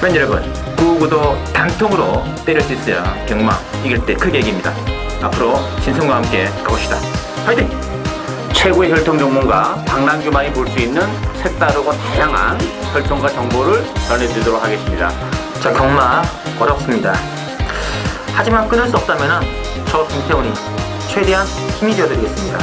팬 여러분, 9구도 단통으로 때릴 수 있어야 경마 이길 때 크게 이깁니다. 앞으로 신성과 함께 가봅시다. 화이팅! 최고의 혈통 전문가 박남규만이 볼 수 있는 색다르고 다양한 혈통과 정보를 전해드리도록 하겠습니다. 자, 경마 어렵습니다. 하지만 끊을 수 없다면 저 김태훈이 최대한 힘이 되어드리겠습니다.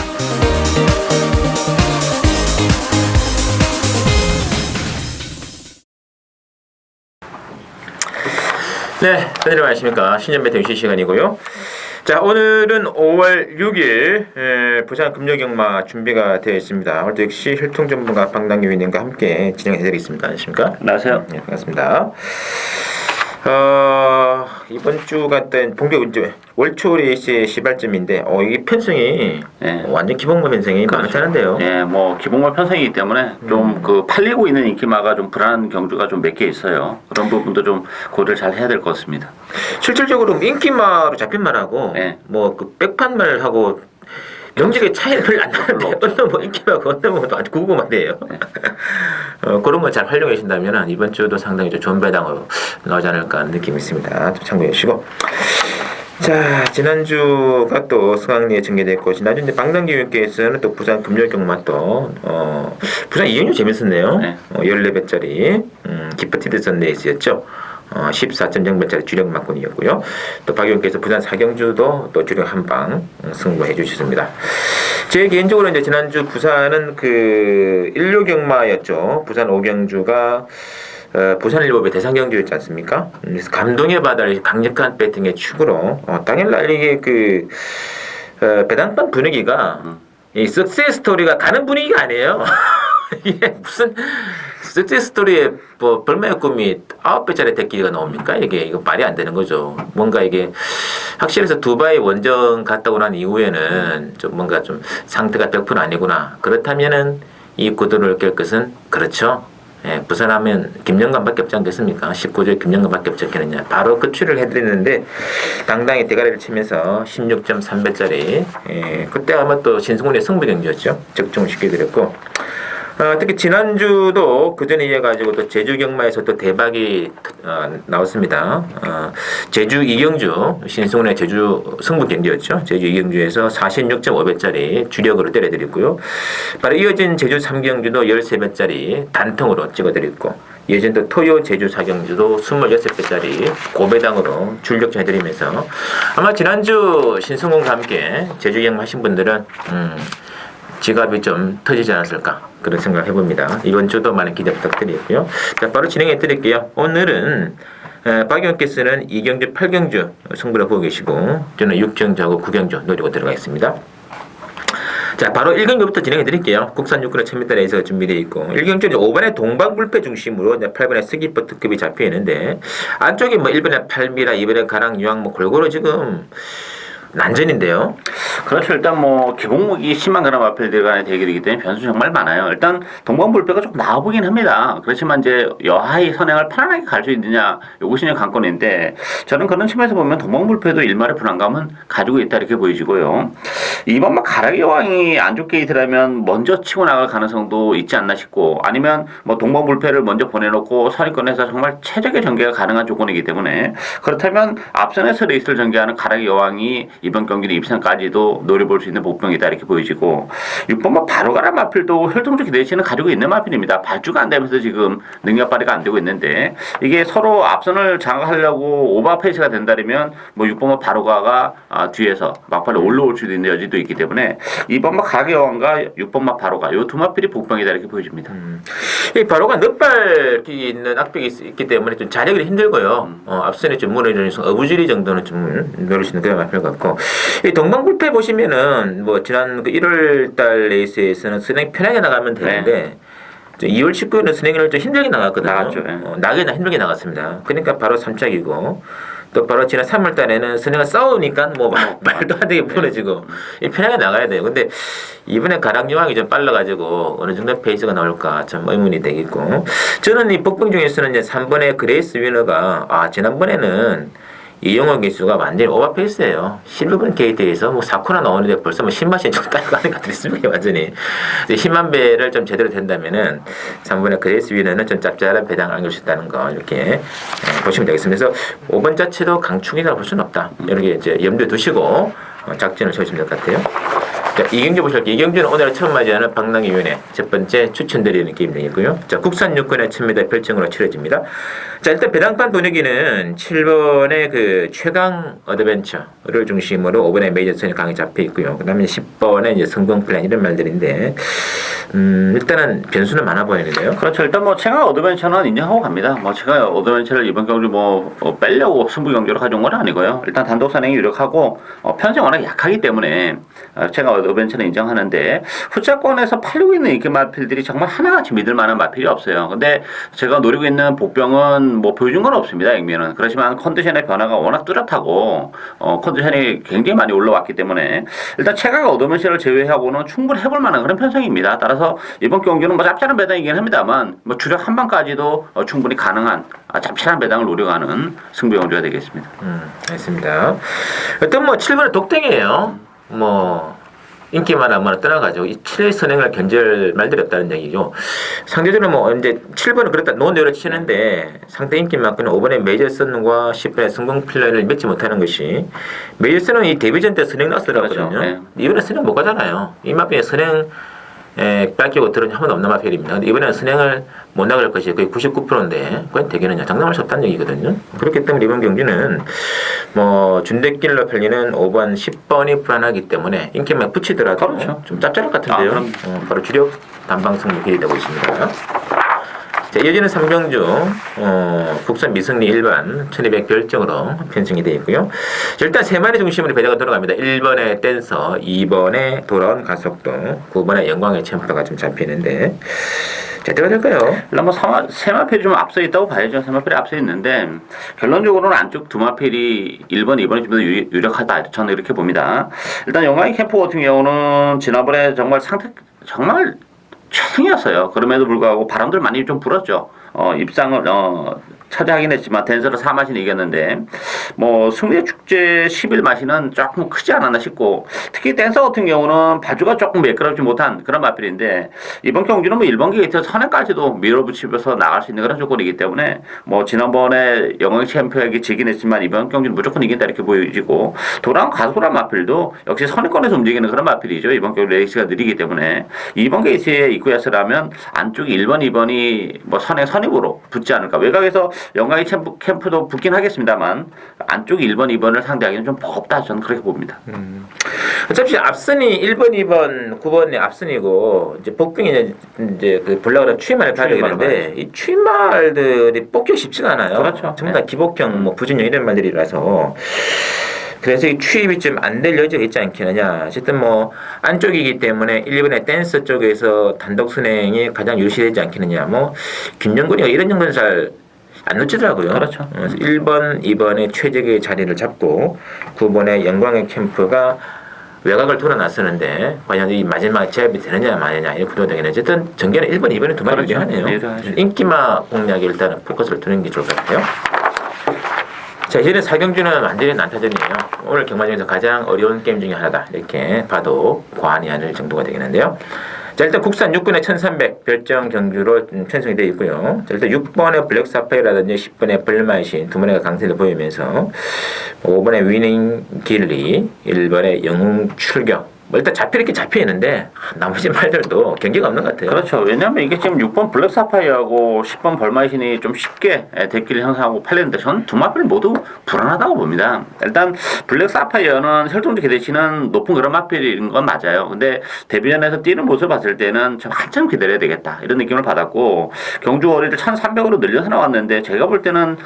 네, 다들 안녕하십니까. 신년배 대시 시간이고요. 자, 오늘은 5월 6일 부산 금요경마 준비가 되어 있습니다. 오늘도 역시 혈통 전문가 박남규 위원님과 함께 진행해드리겠습니다. 안녕하십니까? 안녕하세요. 네, 반갑습니다. 이번 주가 본격 이제 월초 레이스의 시발점인데, 이게 편성이 완전 기본마 편성이 많다는데요. 네, 뭐 기본마 편성이기 때문에 좀 그 팔리고 있는 인기마가 좀 불안한 경주가 좀 몇 개 있어요. 그런 부분도 좀 고려를 잘 해야 될 것 같습니다. 실질적으로 인기마로 잡힌말하고 뭐 그 백판말 하고 명직의 차이를 별로 안 나는데 어떤 뭐 인기마고 어떤 뭐 아주 궁금한데요. 그런 걸 잘 활용해 주신다면 이번 주도 상당히 좀 좋은 배당으로 나오지 않을까 하는 느낌이 있습니다. 좀 참고해 주시고. 자, 지난주가 또 승학리에 전개됐고, 지난주 이제 박남규 위원께서는 또 부산 금요경마 또 부산 이경주 재밌었네요. 14배짜리 기프티드 레이스였죠. 14.0배짜리 주력 막군이었고요. 또 박 의원께서 부산 사경주도 또 주력 한방 승부해 주셨습니다. 제 개인적으로 이제 지난주 부산은 그 일요경마였죠. 부산 오경주가 부산 일보의 대상경주였지 않습니까? 그래서 감동의 바다를 강력한 배팅의 축으로 당일날 이게 그 배당반 분위기가 이 석세스 스토리가 가는 분위기가 아니에요. 이게 무슨 석세스 스토리에 뭐 벌마의 꿈이 9배짜리 대기가 나옵니까? 이거 말이 안 되는 거죠. 뭔가 이게 확실해서 두바이 원정 갔다 오난 이후에는 좀 뭔가 좀 상태가 100% 아니구나. 그렇다면은 이 구도를 깰 것은 그렇죠. 부산하면 김영관밖에 없지 않겠습니까? 19조에 김영관밖에 없지 않겠느냐. 바로 그 추리를 해드리는데 당당히 대가리를 치면서 16.3배짜리 그때 아마 또 신승훈의 승부경주였죠. 적중을 시켜드렸고, 특히 지난주도 그 전에 이어가지고 또 제주 경마에서 또 대박이 나왔습니다. 제주 이경주, 신승훈의 제주 승부 경기였죠. 제주 이경주에서 46.5배짜리 주력으로 때려드렸고요. 바로 이어진 제주 3경주도 13배짜리 단통으로 찍어드렸고, 예전 또 토요 제주 4경주도 26배짜리 고배당으로 출력전 해드리면서 아마 지난주 신승훈과 함께 제주 경마 하신 분들은 지갑이 좀 터지지 않았을까 그런 생각을 해봅니다. 이번 주도 많은 기대 부탁드리고요. 자, 바로 진행해 드릴게요. 오늘은 박 의원께서는 2경주 8경주 승부를 보고 계시고 저는 6경주하고 9경주 노리고 들어가겠습니다. 자, 바로 1경주부터 진행해 드릴게요. 국산 육군의 1000m 레이스가 준비되어 있고 1경주는 5번에 동방불패 중심으로 8번에 스기버트급이 잡혀 있는데 안쪽에 뭐 1번에 8미라, 2번에 가랑, 유황 뭐 골고루 지금 난전인데요. 그렇죠. 일단 뭐 기복목이 10만 그램 앞에 들어가는 대결이기 때문에 변수 정말 많아요. 일단 동방불패가 좀 나아 보긴 합니다. 그렇지만 이제 여하의 선행을 편안하게 갈 수 있느냐, 이것이 관건인데 저는 그런 측면에서 보면 동방불패도 일말의 불안감은 가지고 있다 이렇게 보이지고요. 이번 막 가락의 여왕이 안 좋게 이틀하면 먼저 치고 나갈 가능성도 있지 않나 싶고, 아니면 뭐 동방불패를 먼저 보내놓고 선입권에서 정말 최적의 전개가 가능한 조건이기 때문에, 그렇다면 앞선에서 레이스를 전개하는 가락의 여왕이 이번 경기는 입상까지도 노려볼 수 있는 복병이다 이렇게 보여지고, 6번 바로 가라 마필도 혈통적 기대치는 가지고 있는 마필입니다. 발주가 안 되면서 지금 능력 발휘가 안 되고 있는데, 이게 서로 앞선을 장악하려고 오버페이스가 된다면 뭐 6번 바로 가가 뒤에서 막판에 올라올 수도 있는 여지도 있기 때문에 2번 가게 여왕과 6번 바로가 이 두 마필이 복병이다 이렇게 보여집니다. 이 바로가 넉발 있는 악벽이 있기 때문에 좀 자력이 힘들고요. 앞선에 좀 무너지는 어부지리 정도는 좀 노릴 수 있는 그런 마필 같고, 이 동방불패 보시면은 뭐 지난 그 1월달 레이스에서는 선행 편하게 나가면 되는데 2월 19일은 선행을 좀 힘들게 나갔거든요. 나갔죠. 나게나 힘들게 나갔습니다. 그러니까 바로 3착이고, 또 바로 지난 3월달에는 선행을 싸우니까 뭐 말도 안 되게 무너지고 편하게 나가야 돼요. 근데 이번에 가락유황이 좀 빨라가지고 어느 정도 페이스가 나올까 참 의문이 되겠고, 저는 이 복병 중에서는 이제 3번의 그레이스 위너가 지난번에는 이영호 기수가 완전히 오버페이스예요. 11번 게이트에서 뭐 4코나 나오는데 벌써 뭐 10만씩 좀 따라가는 것 같습니다. 완전히. 10만 배를 좀 제대로 된다면은 3번의 그레이스 위너는 좀 짭짤한 배당을 안길 수 있다는 거 이렇게 보시면 되겠습니다. 그래서 5번 자체도 강축이라고 볼 수는 없다. 이렇게 이제 염두에 두시고 작전을 세우시면 될 것 같아요. 자, 이경주 보실게요. 이경주는 오늘 처음 맞이하는 방랑위원회 첫 번째 추천드리는 게임 되겠고요. 자, 국산 육군의 1000m 별정으로 치러집니다. 자, 일단 배당판 분위기는 7번의 그 최강 어드벤처를 중심으로 5번의 메이저선이 강하게 잡혀 있고요. 그 다음에 10번의 이제 성공 플랜 이런 말들인데, 일단은 변수는 많아 보이는데요. 그렇죠. 일단 뭐 최강 어드벤처는 인정하고 갑니다. 뭐 최강 어드벤처를 이번 경주 빼려고 승부 경주로 가져온 건 아니고요. 일단 단독 선행이 유력하고 편성이 워낙 약하기 때문에 최강 어드벤처는 인정하는데 후차권에서 팔리고 있는 인기 마필들이 정말 하나같이 믿을 만한 마필이 없어요. 근데 제가 노리고 있는 복병은 뭐 보여준 건 없습니다. 액면은. 그렇지만 컨디션의 변화가 워낙 뚜렷하고 컨디션이 굉장히 많이 올라왔기 때문에 일단 최강 어드벤처를 제외하고는 충분히 해볼 만한 그런 편성입니다. 따라서 이번 경기는 뭐 짭짤한 배당이긴 합니다만 뭐 주력 한 방까지도 충분히 가능한 짭짤한 배당을 노려가는 승부 경주가 되겠습니다. 알겠습니다. 일단 뭐 7번은 독땡이에요. 뭐 인기만 아무나 떠나가지고 이 7일 선행을 견제할 말들이 없다는 얘기죠. 상대적으로 뭐 이제 7번은 그렇다 논대로 치는데 상대 인기만큼은 5번의 메이저선과 10번의 성공 플레이를 믿지 못하는 것이 메이저선은 이 데뷔전 때 선행 났었거든요. 그렇죠. 네. 이번에 선행 못 가잖아요. 이 마피에 선행 뺏기고 들은 한 번도 없는 마필입니다. 근데 이번에는 선행을 못 나갈 것이 거의 99%인데 그건 대개는 장담할 수 없다는 얘기거든요. 그렇기 때문에 이번 경기는 뭐 준대길로 팔리는 5번, 10번이 불안하기 때문에 인기만 붙이더라도 그렇죠. 좀 짭짤할 것 같은데요. 바로 주력 단방승부 기대되고 있습니다. 자, 이어지는 3경주 국산 미승리 일반 1200 별정으로 편성이 되어 있고요. 자, 일단 세 마리 중심으로 배제가 돌아갑니다. 1번의 댄서, 2번의 돌아온 가속도, 9번의 영광의 챔프가 좀 잡히는데 자, 어떻게 될까요? 일단 뭐 세마필이 좀 앞서 있다고 봐야죠. 세마필이 앞서 있는데 결론적으로는 안쪽 두 마필이 1번, 2번이 좀 더 유력하다. 저는 이렇게 봅니다. 일단 영광의 캠프 같은 경우는 지난번에 정말 최승이었어요. 그럼에도 불구하고 바람들 많이 좀 불었죠. 입상을 차지하긴 했지만 댄서를 4마신 이겼는데 뭐 승리의 축제 10일 마시는 조금 크지 않았나 싶고 특히 댄서 같은 경우는 바주가 조금 매끄럽지 못한 그런 마필인데 이번 경기는 뭐 1번 게이트 선행까지도 밀어붙이면서 나갈 수 있는 그런 조건이기 때문에 뭐 지난번에 영광 챔피언에게 지긴 했지만 이번 경기는 무조건 이긴다 이렇게 보여지고 도랑 가소란 마필도 역시 선행권에서 움직이는 그런 마필이죠. 이번 경기 레이스가 느리기 때문에 2번 게이트에 입구였으라면 안쪽이 1번, 2번이 뭐 선입으로 붙지 않을까. 외곽에서 영광의 캠프도 붙긴 하겠습니다만 안쪽 1번, 2번을 상대하기는 좀 버겁다 저는 그렇게 봅니다. 어차피 앞선이 1번, 2번, 9번이 앞선이고 이제 복병이 이제 그 볼락으로 추임말을 가야 되는데 이 추임말들이 뽑기 쉽지가 않아요. 그렇죠. 전부 다 기복형, 뭐 부진형 이런 말들이라서 그래서 이 추입이 좀 안 될 여지가 있지 않겠느냐. 어쨌든 뭐 안쪽이기 때문에 1번의 댄스 쪽에서 단독 선행이 가장 유리되지 않겠느냐. 뭐 김정근이가 이런 정도는 잘 안 놓치더라고요. 그렇죠. 그래서 1번, 2번의 최적의 자리를 잡고 9번의 영광의 캠프가 외곽을 돌아 나서는데 과연 이 마지막 제압이 되느냐 마느냐 이렇게 구도가 되겠네요. 어쨌든 전개는 1번, 2번이 두 마리긴 하네요. 인기마 공략에 일단은 포커스를 두는 게 좋을 것 같아요. 자, 이제는 4경주는 완전히 난타전이에요. 오늘 경마장에서 가장 어려운 게임 중에 하나다. 이렇게 봐도 과언이 아닐 정도가 되겠는데요. 자, 일단 국산 6군의 1300 별정 경주로 편성이 되어 있고요. 자, 일단 6번의 블랙 사파이라든지 10번의 블마이신 두 번의 강세를 보이면서 5번의 위닝 길리, 1번의 영웅 출격. 뭐 일단 이렇게 잡혀 있는데 나머지 말들도 경기가 없는 것 같아요. 그렇죠. 왜냐하면 이게 지금 6번 블랙 사파이어하고 10번 벌마이신이 좀 쉽게 대기를 형성하고 팔렸는데 저는 두 마필 모두 불안하다고 봅니다. 일단 블랙 사파이어는 혈통주 기대치는 높은 그런 마필인 건 맞아요. 근데 데뷔전에서 뛰는 모습을 봤을 때는 좀 한참 기다려야 되겠다 이런 느낌을 받았고 경주 거리를 1300으로 늘려서 나왔는데 제가 볼 때는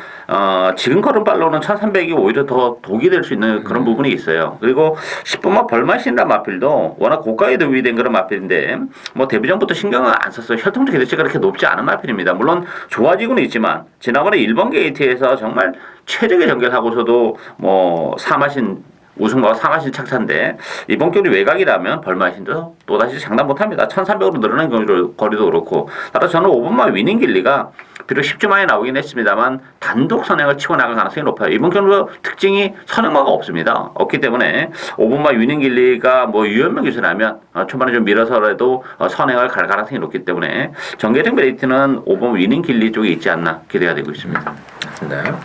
지금 걸음발로는 1300이 오히려 더 독이 될 수 있는 그런 부분이 있어요. 그리고 10번만 벌마이신이라는 마필 도 워낙 고가에 대비된 그런 마필인데 뭐 데뷔전부터 신경을 안 썼어요. 혈통적 기대치가 그렇게 높지 않은 마필입니다. 물론 좋아지고는 있지만 지난번에 1번 게이트에서 정말 최적의 전개를 하고서도 뭐 4마신 우승마와 상하신 착차인데 이번 경기 외곽이라면 벌마신도 또다시 장담 못합니다. 1300으로 늘어난 거리도 그렇고 따라서 저는 5번마 위닝 길리가 비록 10주만에 나오긴 했습니다만 단독 선행을 치고 나갈 가능성이 높아요. 이번 경기도 특징이 선행마가 없습니다. 없기 때문에 5번마 위닝 길리가 뭐 유연명 기술하면 초반에 좀 밀어서라도 선행을 갈 가능성이 높기 때문에 정계적 메리트는 5번 위닝 길리 쪽에 있지 않나 기대가 되고 있습니다. 맞습니다.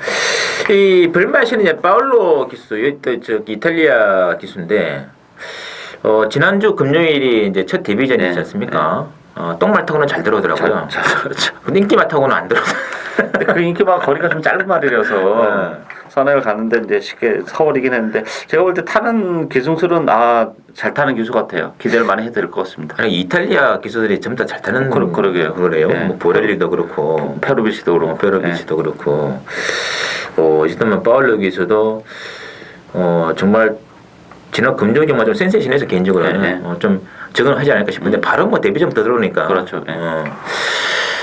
이 벌마시는 이제 파울로 기수, 저기 이탈리아 기수인데 지난주 금요일이 이제 첫 데뷔전이지 않습니까? 똥말 타고는 잘 들어오더라고요. 그렇죠. 근데 인기말 타고는 안 들어오더라고요. 근데 그 인기마가 거리가 좀 짧은 말이라서 선행을 갔는데 이제 쉽게 서버리긴 했는데 제가 볼 때 타는 기술은 잘 타는 기수 같아요. 기대를 많이 해드릴 것 같습니다. 아니, 이탈리아 기수들이 전부 다 잘 타는 그러게요. 그래요. 네. 뭐 보렐리도 그렇고 페로비치도 그렇고 페로비치도 그렇고 어쨌든 파울로 기수도 정말 지난 금요일 정말 좀 센세이션해서 개인적으로는 좀 적응을 하지 않을까 싶은데 바로 뭐 데뷔전부터 들어오니까 그렇죠.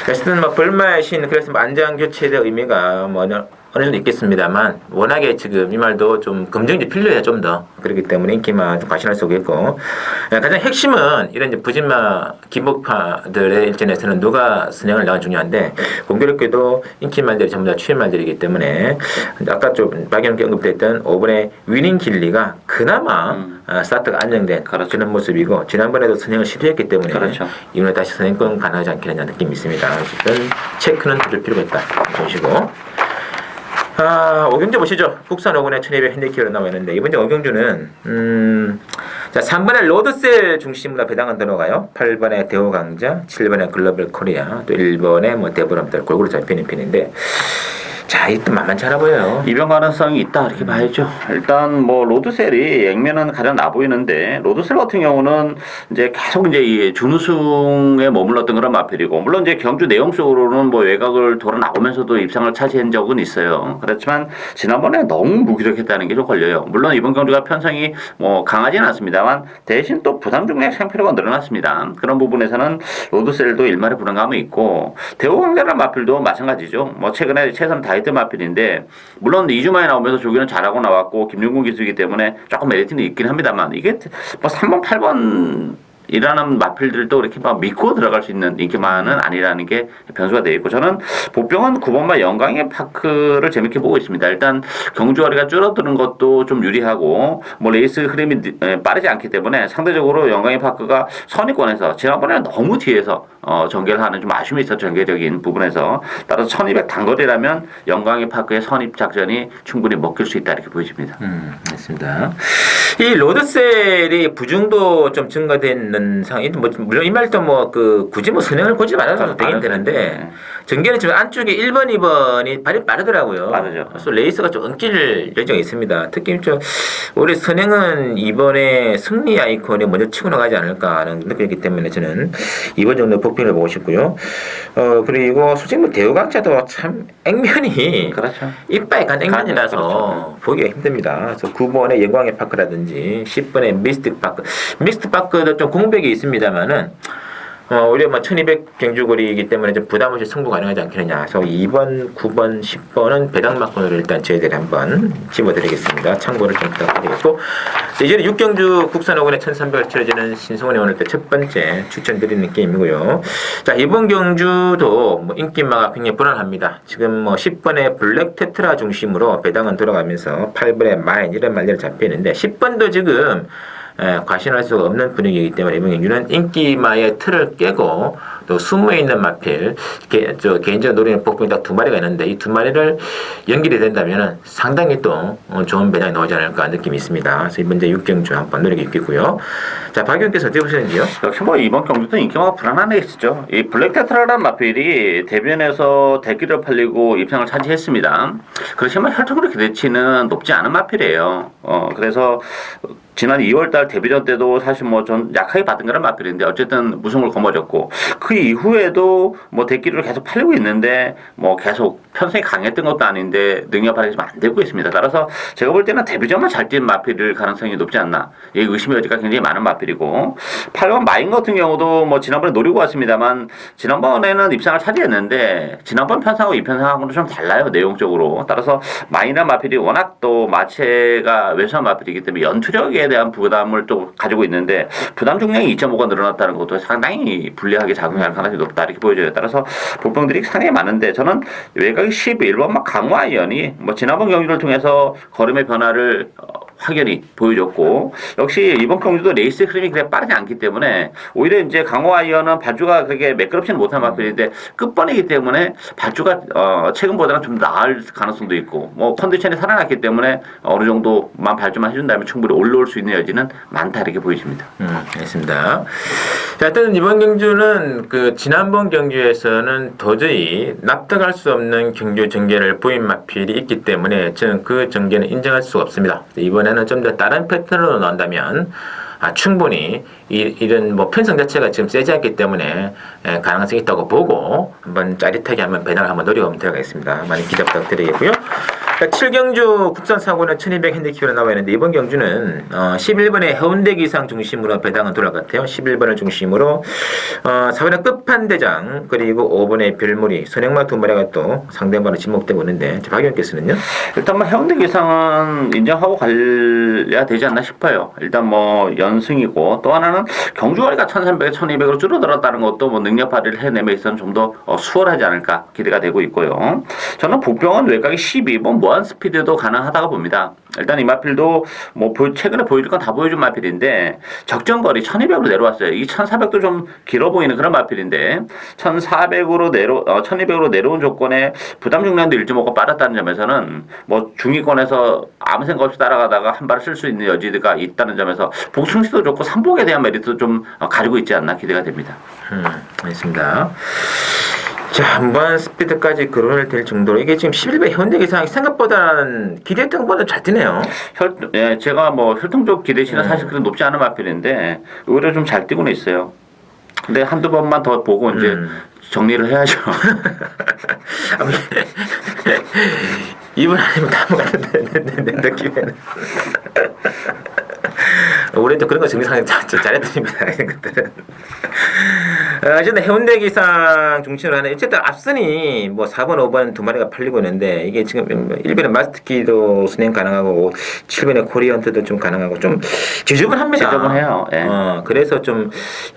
어쨌든 뭐 벌마의 신 그래서 뭐 안장 교체의 의미가 뭐 어느 정도 있겠습니다만 워낙에 지금 이 말도 좀 검증이 필요해요. 좀 더 그렇기 때문에 인기만 좀 과신할 수 없겠고 가장 핵심은 이런 이제 부진마 기복파들의 일전에서는 누가 선행을 나가 중요한데 공교롭게도 인기말들이 전부 다 추임말들이기 때문에 아까 좀 박영께 언급됐던 5번의 위닝 길리가 그나마 스타트가 안정된 그런 모습이고 지난번에도 선행을 시도했기 때문에 이번에 다시 선행권 가능하지 않겠느냐 느낌이 있습니다. 어쨌든 체크는 해줄 필요가 있다 보시고 오경주 보시죠. 국산 5군에 1200 핸디캡으로 나와 있는데 이번 주 오경주는 자 3번에 로드셀 중심으로 배당은 들어가요. 8번에 대호강자, 7번에 글로벌 코리아, 또 1번에 뭐 대보람들 골고루 잡히는 편인데 자, 이또 만만치 않아 보여요. 이변 가능성이 있다 이렇게 봐야죠. 일단 뭐 로드셀이 액면은 가장 나 보이는데 로드셀 같은 경우는 이제 계속 이제 이 준우승에 머물렀던 그런 마필이고 물론 이제 경주 내용 속으로는 뭐 외곽을 돌아 나오면서도 입상을 차지한 적은 있어요. 그렇지만 지난번에 너무 무기력했다는 게 좀 걸려요. 물론 이번 경주가 편성이 뭐 강하지는 않습니다만 대신 또 부담 중량 상표가 늘어났습니다. 그런 부분에서는 로드셀도 일말의 불안감이 있고 대호강자라는 마필도 마찬가지죠. 뭐 최근에 최선 다이트 마필인데 물론 2주 만에 나오면서 조기는 잘하고 나왔고 김용gun 기수이기 때문에 조금 메리트는 있긴 합니다만 이게 뭐 3번 8번 이라는 마필들도 이렇게 막 믿고 들어갈 수 있는 인기만은 아니라는 게 변수가 되어 있고 저는 복병은 9번마 영광의 파크를 재밌게 보고 있습니다. 일단 경주거리가 줄어드는 것도 좀 유리하고 뭐 레이스 흐름이 빠르지 않기 때문에 상대적으로 영광의 파크가 선입권에서 지난번에는 너무 뒤에서 전개를 하는 좀 아쉬움이 있었죠. 전개적인 부분에서 따라서 1200 단거리라면 영광의 파크의 선입 작전이 충분히 먹힐 수 있다 이렇게 보여집니다. 맞습니다. 이 로드셀이 부중도 좀 증가된 상황이 뭐 물론 이 말도 뭐 굳이 뭐 선행을 고지 말아도 되긴 되는데 전개는 지금 안쪽에 1번, 2번이 발이 빠르더라고요. 빠르죠. 그래서 레이스가 좀 엉킬 예정이 있습니다. 특히 좀 올해 선행은 이번에 승리 아이콘이 먼저 치고 나가지 않을까 하는 느낌이기 때문에 저는 2번 정도 복빙을 보고 싶고요. 그리고 솔직히 뭐 대우강자도 참 액면이 이빨 간 액면이라서 보기가 힘듭니다. 그래서 9번의 영광의 파크라든지 10번의 미스틱 파크. 미스틱 파크도 좀 공백이 있습니다만은 오히려 뭐 1200 경주거리이기 때문에 좀 부담 없이 승부 가능하지 않겠느냐. 그래서 2번, 9번, 10번은 배당막권으로 일단 저희들이 한번 집어드리겠습니다. 참고를 좀 부탁드리겠고 이제는 6경주 국산 5군에 1300을 치러지는 신성원이 오늘 때 첫 번째 추천드리는 게임이고요. 자, 이번 경주도 뭐 인기마가 굉장히 불안합니다. 지금 뭐 10번의 블랙 테트라 중심으로 배당은 돌아가면서 8번의 마인 이런 말들이 잡히는데 10번도 지금 과신할 수가 없는 분위기이기 때문에 이번 경주는 인기마의 틀을 깨고 또 숨어있는 마필 개인적으로 노리는 복병이 딱 2마리가 있는데 이 2마리를 연결이 된다면 상당히 또 좋은 배당이 나오지 않을까 느낌이 있습니다. 그래서 이번 이제 6경주 한번 노리고 있겠고요. 자, 박 의원께서 어떻게 보시는지요? 역시 뭐 이번 경주도 인기마가 불안한 애 있었죠. 이 블랙 테트라라는 마필이 대변에서 대기를 팔리고 입상을 차지했습니다. 그렇지만 혈통으로 기대치는 높지 않은 마필이에요. 그래서 지난 2월달 데뷔전 때도 사실 뭐 전 약하게 받은 거란 마필인데 어쨌든 무승을 거머쥐었고 그 이후에도 뭐 대기를 계속 팔리고 있는데 뭐 계속 편성이 강했던 것도 아닌데 능력 발휘가 좀 안 되고 있습니다. 따라서 제가 볼 때는 데뷔전만 잘 뛴 마필일 가능성이 높지 않나. 이 의심의 여지가 굉장히 많은 마필이고 8번 마인 같은 경우도 뭐 지난번에 노리고 왔습니다만 지난번에는 입상을 차지했는데 지난번 편성하고 이 편성하고는 좀 달라요 내용적으로. 따라서 마인이나 마필이 워낙 또 마체가 왜소한 마필이기 때문에 연투력에 대한 부담을 또 가지고 있는데 부담 중량이 2.5가 늘어났다는 것도 상당히 불리하게 작용할 가능성이 높다 이렇게 보여져요. 따라서 볼병들이 상당히 많은데 저는 외곽이 11번 막 강호 아이언이 뭐 지난번 경기를 통해서 걸음의 변화를 확연히 보여줬고 역시 이번 경기도 레이스 흐름이 그렇게 빠르지 않기 때문에 오히려 이제 강호 아이언은 발주가 그렇게 매끄럽지는 못한 마필인데 끝번이기 때문에 발주가 최근보다는 좀 나을 가능성도 있고 뭐 컨디션이 살아났기 때문에 어느 정도만 발주만 해준다면 충분히 올라올 수 있는 여지는 많다 이렇게 보여집니다. 알겠습니다. 자, 하여튼 이번 경주는 그 지난번 경주에서는 도저히 납득할 수 없는 경주 전개를 보인 마필이 있기 때문에 저는 그 전개는 인정할 수가 없습니다. 이번에는 좀 더 다른 패턴으로 나온다면 충분히 이런 뭐 편성 자체가 지금 세지 않기 때문에 가능성이 있다고 보고 한번 짜릿하게 한번 배당을 한번 노려보면 들어가겠습니다. 많이 기대 부탁드리겠고요. 7경주 국산 사고는 1200 핸디캡으로 나와 있는데 이번 경주는 11번의 해운대 기상 중심으로 배당은 돌아갈 것 같아요. 11번을 중심으로 4번의 끝판대장 그리고 5번의 별무리 선행마 두 마리가 또 상대방으로 지목되고 있는데 박 의원께서는요? 일단 뭐 해운대 기상은 인정하고 가야 되지 않나 싶어요. 일단 뭐 연승이고 또 하나는 경주거리가 1300에 1200으로 줄어들었다는 것도 뭐 능력 발휘를 해내면 있어서는 좀 더 수월하지 않을까 기대가 되고 있고요. 저는 복병은 외곽이 12번 무한 스피드도 가능하다고 봅니다. 일단 이 마필도 뭐 최근에 보여줄 건 다 보여준 마필인데 적정거리 1200으로 내려왔어요. 이 1400도 좀 길어 보이는 그런 마필인데 1200으로 내려온 조건에 부담 중량도 1.5가 빠졌다는 점에서는 뭐 중위권에서 아무 생각 없이 따라가다가 한 발을 쓸 수 있는 여지가 있다는 점에서 복승시도 좋고 삼복에 대한 메리트도 좀 가지고 있지 않나 기대가 됩니다. 알겠습니다. 자, 무한 스피드까지 거론을 될 정도로 이게 지금 11배 현대 기상이 생각보다는 기대했던 것보다 잘 뛰네요. 제가 뭐 혈통적 기대치는 사실 그렇게 높지 않은 마필인데 오히려 좀 잘 뛰고는 있어요. 근데 한두 번만 더 보고 이제 정리를 해야죠. 이분 아니면 다음 같은데 내 느낌에는. 올해도 그런 거 정리상 잘했습니다. 이런 것들은. 어쨌든 해운대 기상 중심으로 하는 어쨌든 앞선이 뭐 4번, 5번 두 마리가 팔리고 있는데 이게 지금 1번의 마스터키도 진행 가능하고 7번의 코리언트도 좀 가능하고 좀 지저분합니다. 지저분해요. 예. 그래서 좀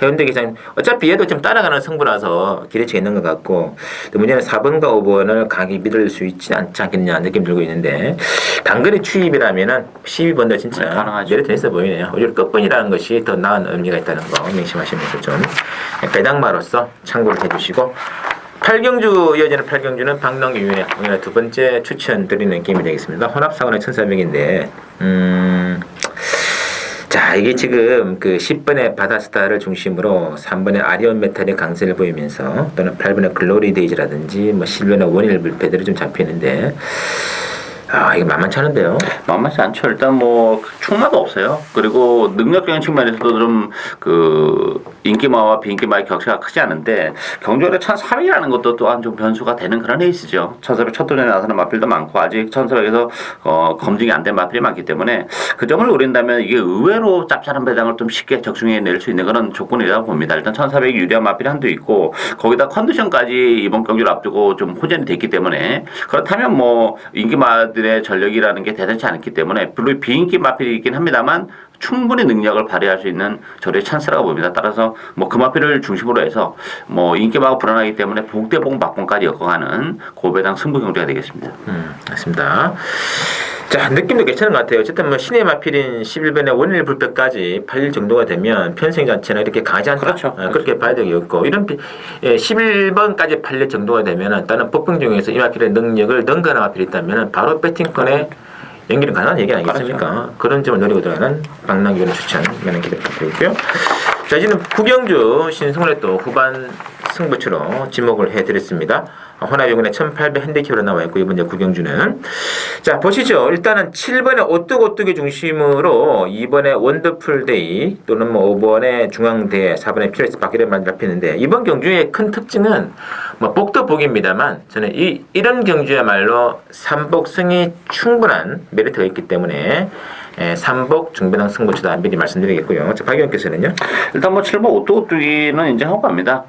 해운대 기상 어차피 얘도 좀 따라가는 승부라서 기대치가 있는 것 같고 또 문제는 4번과 5번을 강하게 믿을 수 있지 않지 않겠냐 느낌 들고 있는데 단거리 추입이라면은 12번도 진짜 메리트 있어 보이네요. 오히려 끝번이라는 것이 더 나은 의미가 있다는 거 명심하시면서 좀 배당마로서 참고를 해주시고 8경주 이어지는 8경주는 박농 유인의 오늘 두 번째 추천드리는 게임이 되겠습니다. 혼합사고는 1400인데 자, 이게 지금 그 10번의 바다스타를 중심으로 3번의 아리온 메탈의 강세를 보이면서 또는 8번의 글로리 데이즈라든지 뭐 11번의 원일 불패들이 좀 잡히는데 이게 만만치 않은데요? 만만치 않죠. 일단 뭐 충마도 없어요. 그리고 능력적인 측면에서도 좀 그 인기마와 비인기마의 격차가 크지 않은데 경주월에 1400이라는 것도 또한 좀 변수가 되는 그런 레이스죠. 1400 첫 돌에 나서는 마필도 많고 아직 1400에서 검증이 안 된 마필이 많기 때문에 그 점을 노린다면 이게 의외로 짭짤한 배당을 좀 쉽게 적중해낼 수 있는 그런 조건이라고 봅니다. 일단 1400이 유리한 마필이 한두 있고 거기다 컨디션까지 이번 경기를 앞두고 좀 호전이 됐기 때문에 그렇다면 뭐 인기마들의 전력이라는 게 대단치 않기 때문에 물론 비인기 마필이긴 합니다만 충분히 능력을 발휘할 수 있는 저의 찬스라고 봅니다. 따라서 뭐 그 마필을 중심으로 해서 뭐 인기마가 불안하기 때문에 복대봉 막봉까지 엮어가는 고배당 승부 경기가 되겠습니다. 맞습니다. 자, 느낌도 괜찮은 것 같아요. 어쨌든 뭐 신의 마필인 11번의 원일 불패까지 팔릴 정도가 되면 편성 자체는 이렇게 강하지 않다. 그렇죠. 그렇게 봐야 되겠고 이런 11번까지 팔릴 정도가 되면 다른 복병 중에서 이 마필의 능력을 능가하는 마필이 있다면 바로 배팅권에 연결은 가능한 얘기 아니겠습니까? 그렇죠. 그런 점을 노리고 들어가는 박남규의 추천 많은 기대 부탁드리고요. 자, 이제는 구경주 신승훈의 또 후반 승부처로 지목을 해드렸습니다. 호남병원에 1800 핸디캡으로 나와 있고 이번 이제 9경주는 자 보시죠. 일단은 7번에 오뚜고뚜기 중심으로 2번에 원더풀데이 또는 뭐 5번에 중앙대 4번에 피어스 바퀴를 잡히는데 이번 경주의 큰 특징은 뭐 복도 복입니다만 저는 이런 경주야말로 삼복승이 충분한 메리트가 있기 때문에 삼복 중배당 승부처다 미리 말씀드리겠고요. 자, 박 의원께서는요? 일단 뭐 7번 오뚜기는 인정하고 갑니다.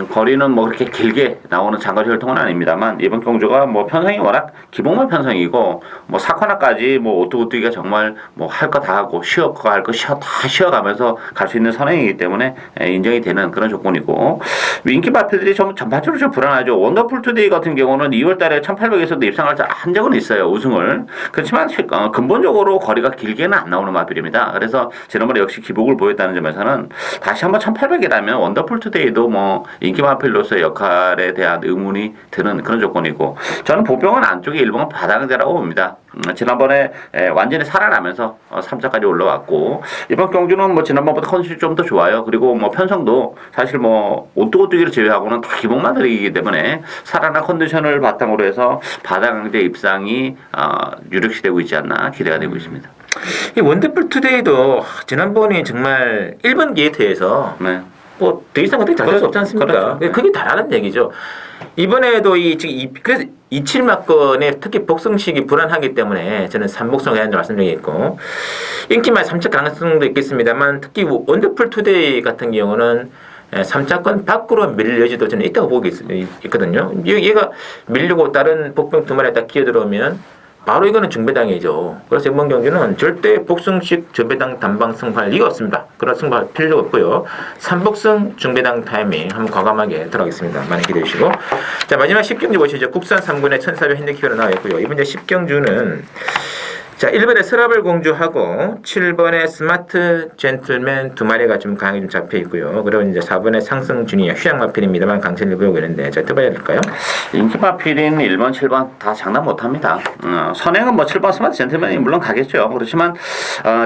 거리는 뭐 그렇게 길게 나오는 장거리 혈통은 아닙니다만 이번 경주가 뭐 편성이 워낙 기본만 편성이고 뭐 4코너까지 뭐 오뚜기가 정말 뭐 할 거 다 하고 쉬어 거 할 거 다 쉬어가면서 갈 수 있는 선행이기 때문에 인정이 되는 그런 조건이고 인기 마필들이 좀 전반적으로 좀 불안하죠. 원더풀 투데이 같은 경우는 2월달에 1800에서도 입상을 한 적은 있어요. 우승을. 그렇지만 근본적으로 거리가 길게는 안 나오는 마필입니다. 그래서 지난번에 역시 기복을 보였다는 점에서는 다시 한번 1800이라면 원더풀 투데이도 뭐 인기 마필로서의 역할에 대한 의문이 드는 그런 조건이고 저는 보병은 안쪽에 1번은 바닥대라고 봅니다. 지난번에 완전히 살아나면서 3차까지 올라왔고 이번 경주는 뭐 지난번보다 컨디션이 좀 더 좋아요. 그리고 뭐 편성도 사실 뭐 오뚜고뚜기를 제외하고는 다 기복마들이기 때문에 살아난 컨디션을 바탕으로 해서 바닥대 입상이 유력시 되고 있지 않나 기대가 되고 있습니다. 이 원더풀 투데이도 지난번에 정말 1번 게이트에서 네. 뭐 더 이상 어떻게 잘할 수 없지 않습니까? 그렇죠. 그게 다라는 얘기죠. 이번에도 그래서 27막건에 특히 복성식이 불안하기 때문에 저는 삼복성을 해야 한다고 말씀드리겠고 인기만 3차 가능성도 있겠습니다만 특히 원더풀 투데이 같은 경우는 3차권 밖으로 밀릴 여지도 저는 있다고 보고 있거든요. 얘가 밀리고 다른 복병 두 마리에 딱 끼어들어오면 바로 이거는 중배당이죠. 그래서 이번 경주는 절대 복승식 중배당 단방 승부할 리가 없습니다. 그런 승부할 필요가 없고요. 삼복승 중배당 타이밍 한번 과감하게 들어가겠습니다. 많이 기대해 주시고 자 마지막 10경주 보시죠. 국산 3군의 1400 핸디캡으로 나와 있고요. 이번 이제 10경주는 자 1번에 서라벌 공주하고 7번에 스마트 젠틀맨 두 마리가 좀 강하게 좀 잡혀 있고요. 그리고 이제 4번에 상승 주니어 휴양 마필입니다만 강세를 보이고 있는데 자 어떻게 봐야 될까요? 인기 마필인 1번, 7번 다 장난 못합니다. 선행은 뭐 7번 스마트 젠틀맨이 물론 가겠죠. 그렇지만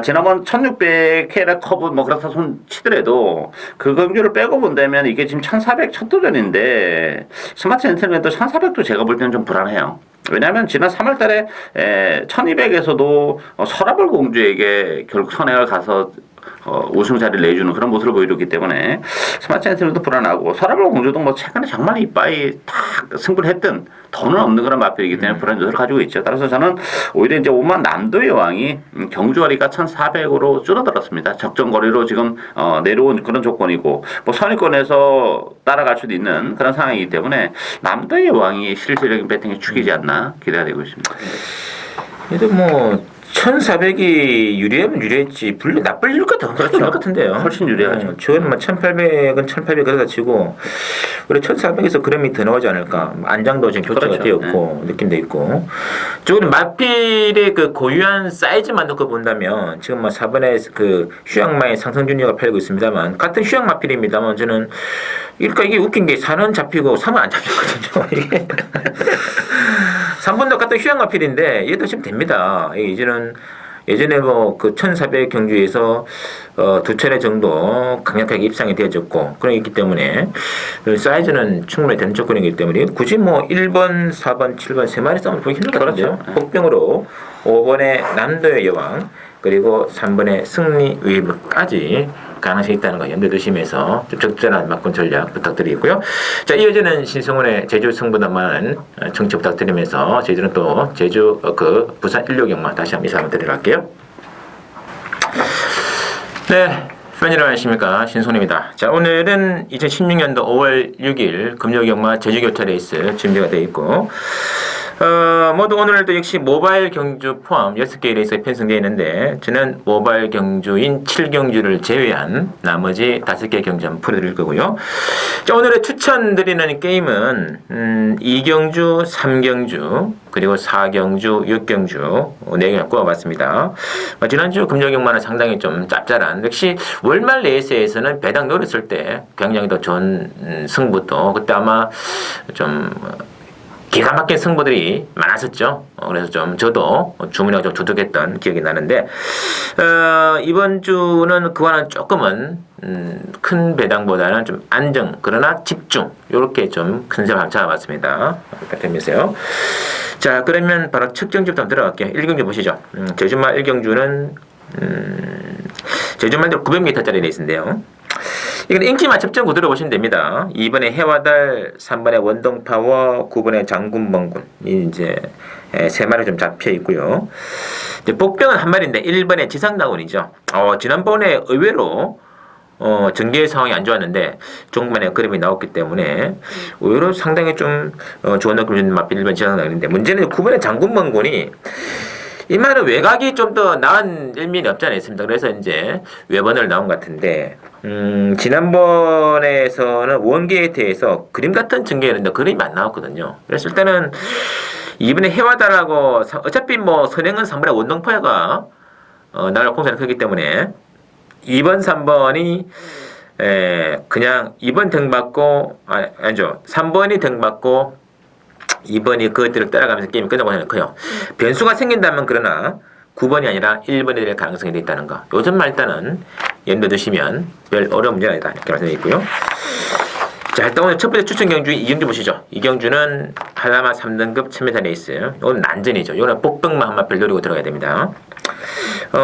지난번 1600 캐럿 커브 뭐 그렇다 손 치더라도 그 경주를 빼고 본다면 이게 지금 1400 첫 도전인데 스마트 젠틀맨도 1400도 제가 볼 때는 좀 불안해요. 왜냐하면 지난 3월달에 1200에서도 서라벌 공주에게 결국 선행을 가서 우승 자리를 내주는 그런 모습을 보여줬기 때문에 스마트 젠틀맨도 불안하고 서라벌 공주도 뭐 최근에 정말 이빠이 탁 승부를 했던 더는 없는 그런 마필이기 때문에 불안 요소를 가지고 있죠. 따라서 저는 오히려 이제 5만 남도의 여왕이 경주거리가 1400으로 줄어들었습니다. 적정 거리로 지금 내려온 그런 조건이고 뭐 선의권에서 따라갈 수도 있는 그런 상황이기 때문에 남도의 여왕이 실질적인 배팅에 축이지 않나 기대가 되고 있습니다. 그래도 뭐 1400이 유리하면 유리했지 나쁠 이유가 더 없을 것 같은데요. 훨씬 유리하죠. 저는 뭐 1800은 1800 그러다 치고 우리 1400에서 그램이 더 나오지 않을까. 안장도 지금 교체가 되었고 느낌도 있고. 저는 마필의 그 고유한 사이즈만 놓고 본다면 지금 뭐 4번에 그 휴양마의 상승 주니어가 팔고 있습니다만 같은 휴양 마필입니다만 저는 그러니까 이게 웃긴 게 4는 잡히고 3은 안 잡히거든요. 이게 3번도 같은 휴양 마필인데 얘도 지금 됩니다. 이제는 예전에 뭐 그 1400 경주에서 두 차례 정도 강력하게 입상이 되어졌고 그렇기 때문에 사이즈는 충분히 되는 조건이기 때문에 굳이 뭐 1번, 4번, 7번 세 마리 싸움을 보기 힘들 것 같아요. 복병으로 5번의 남도의 여왕 그리고 3번의 승리 웨이브까지 가능성이 있다는 거 염두에 두시면서 좀 적절한 막권 전략 부탁드리고요. 자, 이어지는 신승훈의 제주 승부단만 청취 부탁드리면서 제주는 또 제주 그 부산 일요경마 다시 한번 인사 한번 드리도록 네. 팬 여러분 신손입니다. 자 오늘은 2016년도 5월 6일 금요경마 제주교차 레이스 준비가 되어 있고 모두 오늘도 역시 모바일 경주 포함 6개의 레이스가 편성되어 있는데 저는 모바일 경주인 7경주를 제외한 나머지 5개의 경주 한번 풀어드릴 거고요. 자 오늘의 추천드리는 게임은 2경주, 3경주 그리고 4경주, 6경주 4개 갖고 와봤습니다. 지난주 금요경마는 상당히 좀 짭짤한 역시 월말 레이스에서는 배당 노렸을 때 굉장히 더 좋은 승부도 그때 아마 좀 기가 막힌 승부들이 많았었죠. 그래서 좀 저도 주문이 좀 두둑했던 기억이 나는데 이번 주는 그와는 조금은 큰 배당보다는 좀 안정 그러나 집중 이렇게 좀 컨셉을 한번 잡아봤습니다. 부탁드리면서요. 자, 그러면 바로 첫 경주부터 한번 들어갈게요. 1경주 보시죠. 제주말 1경주는 제주말대로 900m짜리 레이스인데요. 이건 인기만 접전 구도로 보시면 됩니다. 2번에 해와달, 3번에 원동파워, 9번에 장군멍군. 이제 세 마리 좀 잡혀 있고요. 이제 복병은 한 마리인데 1번에 지상낙원이죠. 지난번에 의외로 전개 상황이 안 좋았는데 종반에 그림이 나왔기 때문에 의외로 상당히 좀 좋은 느낌을 주는 맛 1번 지상낙원인데 문제는 9번에 장군멍군이 이 말은 외곽이 좀 더 나은 일면이 없지 않습니까? 그래서 이제 외번을 나온 것 같은데, 지난번에서는 원게이트에서 그림 같은 전개였는데 그림이 안 나왔거든요. 그래서 일단은 이번에 해와달라고 어차피 뭐 선행은 3번에 원동포야가 나갈 공산이 크기 때문에 2번, 3번이 그냥 2번 등 받고 아니죠. 3번이 등 받고 2번이 그것들을 따라가면서 게임이 끝나고 하는 커요. 변수가 생긴다면 그러나 9번이 아니라 1번이 될 가능성이 있다는 거. 요즘만 일단은 염두에 두시면 별 어려운 문제는 아니다. 이렇게 말씀드리고요. 자, 일단 오늘 첫 번째 추천 경주 이경주 보시죠. 이 경주는 한라마 3등급 1000m 레이스. 오늘 난전이죠. 이거는 복병만 한 마필 노리고 들어가야 됩니다.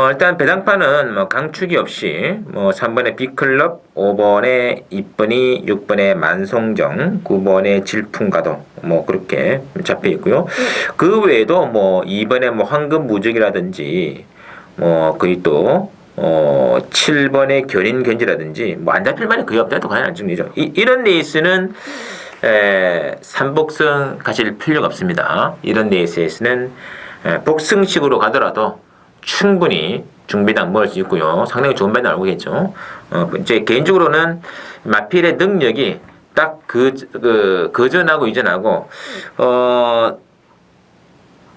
일단 배당판은 뭐 강축이 없이 뭐 3번에 B클럽, 5번에 이쁜이, 6번에 만송정, 9번에 질풍가도 뭐 그렇게 잡혀 있고요. 그 외에도 뭐 2번에 뭐 황금무적이라든지 뭐 거의 또 7번의 견인견지라든지 뭐 안 잡힐 만이 거의 없다도 과연 안 중리죠. 이런 레이스는 삼복승 가실 필요가 없습니다. 이런 레이스에서는 복승식으로 가더라도 충분히 중배당 먹을 수 있고요. 상당히 좋은 배당 나오겠죠. 제 개인적으로는 마필의 능력이 딱 그전하고 이전하고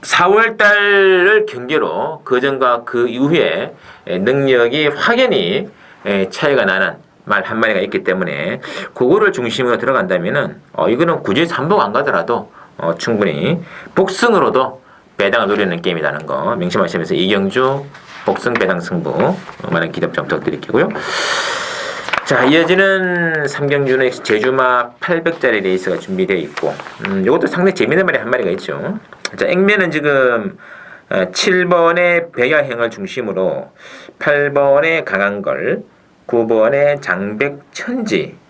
4월달을 경계로 그전과 그 이후에 능력이 확연히 차이가 나는 말 한 마리가 있기 때문에 그거를 중심으로 들어간다면은 이거는 굳이 3복 안 가더라도 충분히 복승으로도 배당을 노리는 게임이라는 거 명심하시면서 이경주 복승 배당 승부 많은 기대 좀 부탁드리고요. 자, 이어지는 3경주는 제주마 800짜리 레이스가 준비되어 있고 이것도 상당히 재미있는 말이 한 마리가 있죠. 자, 액면은 지금 7번의 백야행을 중심으로 8번의 강한걸, 9번의 장백천지,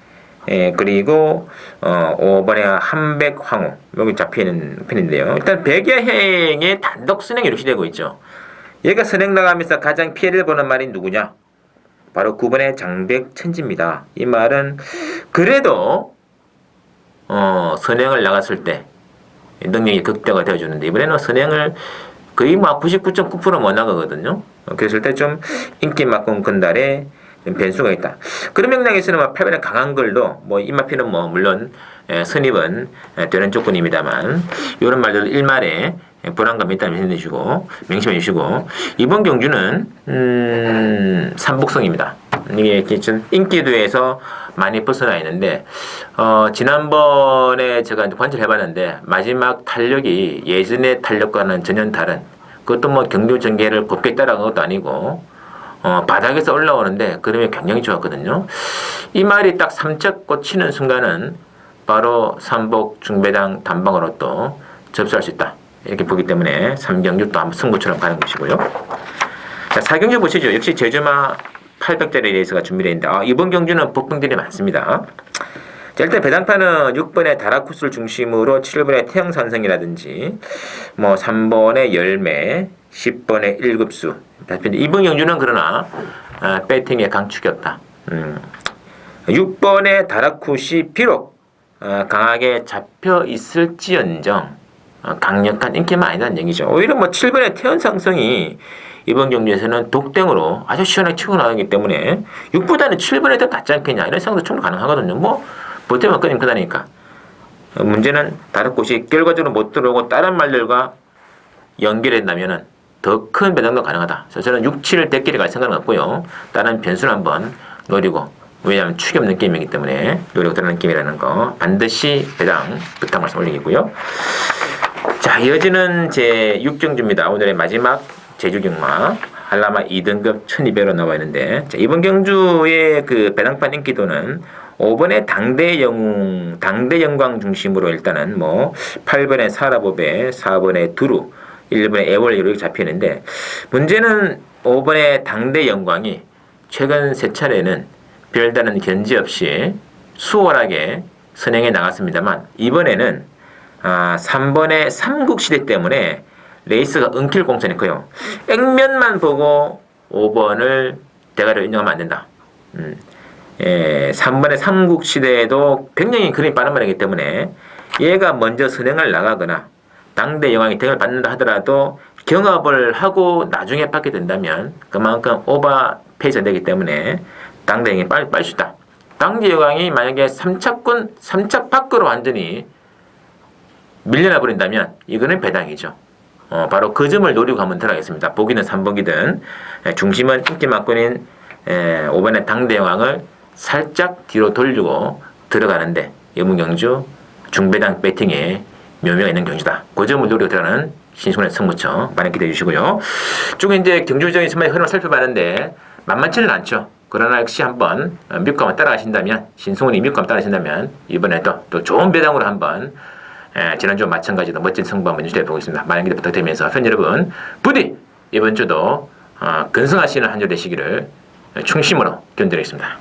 그리고 5번에 한백황후 여기 잡히는 편인데요. 일단 백야행의 단독 선행이 이루시되고 있죠. 얘가 선행 나가면서 가장 피해를 보는 말이 누구냐? 바로 9번의 장백천지입니다. 이 말은 그래도 선행을 나갔을 때 능력이 극대화가 되어주는데 이번에는 선행을 거의 뭐 99.9% 못 나가거든요. 그랬을 때 좀 인기만큼 건달에 변수가 있다. 그런 맥락에서는 8번의 강한 걸도 뭐 이마피는 뭐 물론 선입은 되는 조건입니다만 이런 말들 일말에 불안감이 있다는 말씀해 주시고 명심해 주시고 이번 경주는 삼복성입니다. 이게 좀 인기도에서 많이 벗어나 있는데 지난번에 제가 관찰해 봤는데 마지막 탄력이 예전의 탄력과는 전혀 다른 그것도 뭐 경주 전개를 곱게 따라간 것도 아니고 바닥에서 올라오는데 그림이 굉장히 좋았거든요. 이 말이 딱 3척 꽂히는 순간은 바로 삼복 중배당 단방으로 또 접수할 수 있다. 이렇게 보기 때문에 3경주 또 한번 승부처럼 가는 것이고요. 자, 4경주 보시죠. 역시 제주마 800짜리 레이스가 준비되어 있는데 이번 경주는 복병들이 많습니다. 자, 일단 배당판은 6번의 다라쿠스를 중심으로 7번의 태영산성이라든지 뭐 3번의 열매, 10번의 일급수. 이번 경주는 그러나 배팅의 강축이었다. 6번의 다라쿠시 비록 강하게 잡혀 있을지언정 강력한 인기만 아니라는 얘기죠. 오히려 뭐 7번의 태연상성이 이번 경주에서는 독땡으로 아주 시원하게 치고 나가기 때문에 6보다는 7번에 더 낫지 않겠냐 이런 생각도 충분히 가능하거든요. 뭐 버티면 끄님 크다니까. 문제는 다른 곳이 결과적으로 못 들어오고 다른 말들과 연결된다면은 더 큰 배당도 가능하다. 그래서 저는 6, 7을 대끼리 갈 생각은 없고요. 다른 변수를 한번 노리고 왜냐하면 축이 없는 게임이기 때문에 노력 들어가는 게임이라는 거 반드시 배당 부탁 말씀 올리겠고요. 자, 이어지는 제 6경주입니다. 오늘의 마지막 제주경마 한라마 2등급 1200원 나와 있는데, 자, 이번 경주의 그 배당판 인기도는 5번의 당대 영광 중심으로 일단은 뭐 8번의 사라보배, 4번의 두루, 1번의 애월 이렇게 잡히는데, 문제는 5번의 당대 영광이 최근 세 차례는 별다른 견제 없이 수월하게 선행해 나갔습니다만, 이번에는 3번의 삼국시대 때문에 레이스가 엉킬 공천이 커요. 액면만 보고 5번을 대가리로 인정하면 안 된다. 3번의 삼국시대에도 굉장히 그림이 빠른 말이기 때문에 얘가 먼저 선행을 나가거나 당대 영광이 득을 받는다 하더라도 경합을 하고 나중에 받게 된다면 그만큼 오버 페이스가 되기 때문에 당대 영광이 빨리 빨 수 있다. 당대 영광이 만약에 3착 밖으로 완전히 밀려나 버린다면 이거는 배당이죠. 바로 그 점을 노리고 한번 들어가겠습니다. 보기는 3번이든 중심은 인기만권인 5번의 당대 영광을 살짝 뒤로 돌리고 들어가는데 여문경주 중배당 배팅에 묘미가 있는 경주다. 그 점을 노리고 들어가는 신승훈의 승부처 많이 기대해 주시고요. 쭉 이제 경주적인 선반의 흐름을 살펴봤는데 만만치는 않죠. 그러나 역시 한번 믿고 한번 따라가신다면, 신승훈이 믿고 한번 따라가신다면 이번에도 또 좋은 배당으로 한번 지난주와 마찬가지로 멋진 승부 한번 유지해 보겠습니다. 많은 기대 부탁드리면서 팬 여러분 부디 이번 주도 근성하시는 한 주 되시기를 충심으로 견드리겠습니다.